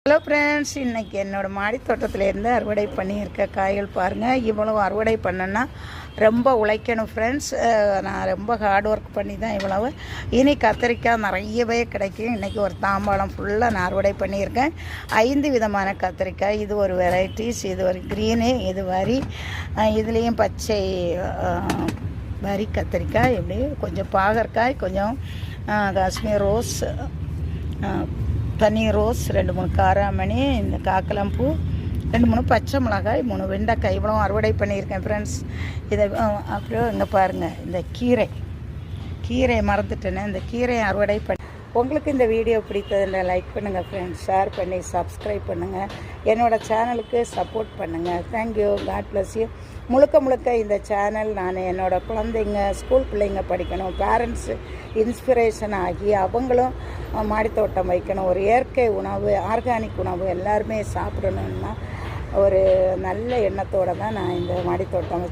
Hello friends, இன்றைக்கி என்னோடய மாடி தோட்டத்திலேருந்து அறுவடை பண்ணியிருக்க காய்கள் பாருங்கள். இவ்வளவு அறுவடை பண்ணேன்னா ரொம்ப உழைக்கணும் ஃப்ரெண்ட்ஸ். நான் ரொம்ப ஹார்ட் ஒர்க் பண்ணி தான் இவ்வளவு. இனி கத்திரிக்காய் நிறையவே கிடைக்கும். இன்றைக்கி ஒரு தாம்பாளம் ஃபுல்லாக நான் அறுவடை பண்ணியிருக்கேன். 5 விதமான கத்திரிக்காய். இது ஒரு வெரைட்டிஸ், இது ஒரு க்ரீனு, இது வரி, இதுலேயும் பச்சை வரி கத்திரிக்காய், இப்படி கொஞ்சம் பாகற்காய், கொஞ்சம் காஷ்மீர் ரோஸ், தனி ரோஸ், 2-3 காராமணி, இந்த காக்கலம்பூ, 2-3 பச்சை மிளகாய், 3 வெண்டைக்காய், இவ்வளோ அறுவடை பண்ணியிருக்கேன் ஃப்ரெண்ட்ஸ். இதை அப்புறம் இங்கே பாருங்கள், இந்த கீரை மறந்துட்டேன்னு, இந்த கீரையை அறுவடை பண்ணி. உங்களுக்கு இந்த வீடியோ பிடித்ததுன்னா லைக் பண்ணுங்கள் ஃப்ரெண்ட்ஸ், ஷேர் பண்ணி சப்ஸ்கிரைப் பண்ணுங்கள், என்னோடய சேனலுக்கு சப்போர்ட் பண்ணுங்கள். Thank you, God bless you. முழுக்க இந்த சேனல் நான் என்னோடய குழந்தைங்க, ஸ்கூல் பிள்ளைங்க படிக்கணும், பேரண்ட்ஸு இன்ஸ்பிரேஷன் ஆகி அவங்களும் மாடித்தோட்டம் வைக்கணும், ஒரு இயற்கை உணவு, ஆர்கானிக் உணவு எல்லாருமே சாப்பிடணுன்னா ஒரு நல்ல எண்ணத்தோடு தான் நான் இந்த மாடித்தோட்டம்